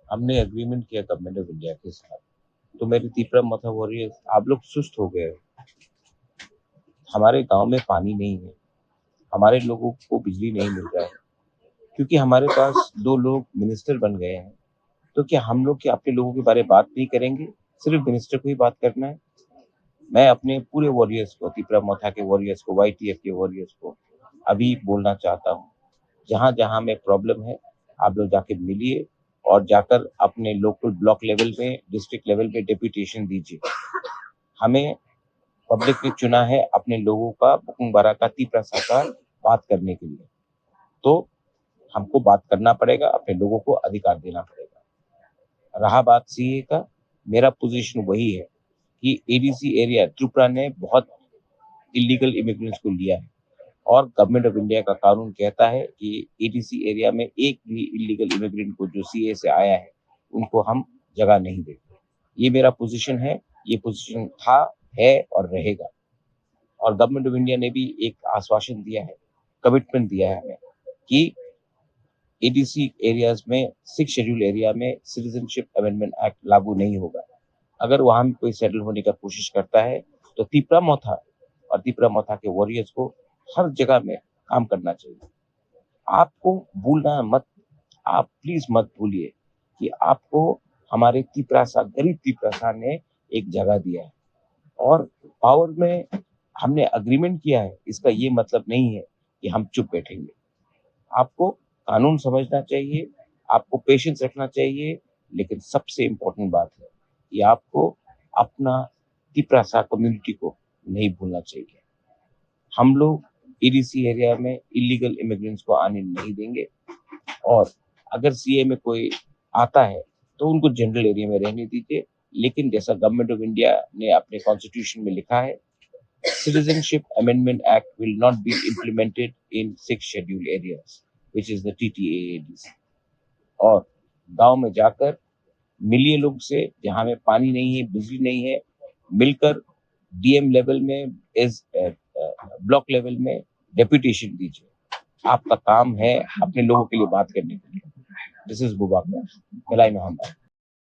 हमने एग्रीमेंट किया government of India के साथ। तो मेरे तीपरा मथा वॉरियर्स, आप लोग सुस्त हो गए हो। हमारे गांव में पानी नहीं है, हमारे लोगों को बिजली नहीं मिल रहा है, क्योंकि हमारे पास दो लोग मिनिस्टर बन गए हैं। तो क्या हम लोग क्या अपने लोगों के बारे में बात नहीं करेंगे? सिर्फ मिनिस्टर को ही बात करना है? मैं अपने पूरे वॉरियर्स को, तीपरा मथा के वॉरियर्स को, वाईटीएफ के वॉरियर्स को अभी बोलना चाहता हूँ, जहां जहां में प्रॉब्लम है आप लोग जाके मिलिए और जाकर अपने लोकल ब्लॉक लेवल में, डिस्ट्रिक्ट लेवल पे डेपुटेशन दीजिए। हमें पब्लिक ने चुना है अपने लोगों का बुकुंग का तीपरा साकार बात करने के लिए। तो हमको बात करना पड़ेगा, अपने लोगों को अधिकार देना पड़ेगा। रहा बात सीए का, मेरा पोजीशन वही है कि एडीसी एरिया त्रिपुरा ने बहुत इलीगल इमिग्रेंट्स को लिया है, और गवर्नमेंट ऑफ इंडिया का कानून कहता है कि एडीसी एरिया में एक भी इलीगल इमिग्रेंट को जो सीए से आया है उनको हम जगह नहीं देते। ये मेरा पोजीशन है, ये पोजीशन था, है और रहेगा। और गवर्नमेंट ऑफ इंडिया ने भी एक आश्वासन दिया है, कमिटमेंट दिया है हमें कि एडीसी एरियाज में, 6 शेड्यूल एरिया में सिटीजनशिप अमेंडमेंट एक्ट लागू नहीं होगा। अगर वहां में कोई सेटल होने का कोशिश करता है तो तीपरा मथा और तीपरा मथा के वॉरियर्स को हर जगह में काम करना चाहिए। आपको भूलना मत, आप प्लीज मत भूलिए कि आपको हमारे तिपरासा, गरीब तिपरासा ने एक जगह दिया है और पावर में हमने अग्रीमेंट किया है। इसका ये मतलब नहीं है कि हम चुप बैठेंगे। आपको कानून समझना चाहिए, आपको पेशेंस रखना चाहिए, लेकिन सबसे इम्पोर्टेंट बात है कि आपको अपना तिपरासा कम्युनिटी को नहीं भूलना चाहिए। हम लोग ईडीसी एरिया में इलीगल इमिग्रेंट्स को आने नहीं देंगे, और अगर सीए में कोई आता है तो उनको जनरल एरिया में रहने दीजिए। लेकिन जैसा गवर्नमेंट ऑफ इंडिया ने अपने कॉन्स्टिट्यूशन में लिखा है, citizenship amendment act will not be implemented in 6 schedule areas which is the TTAADC. और गांव में जाकर मिलिए लोग से, जहां में पानी नहीं है, बिजली नहीं है, मिलकर डीएम लेवल में, एज ब्लॉक लेवल में डेपुटेशन दीजिए। आपका काम है अपने लोगों के लिए बात करने के लिए। दिस इज बुबाकर, मिलाई मोहम्मद।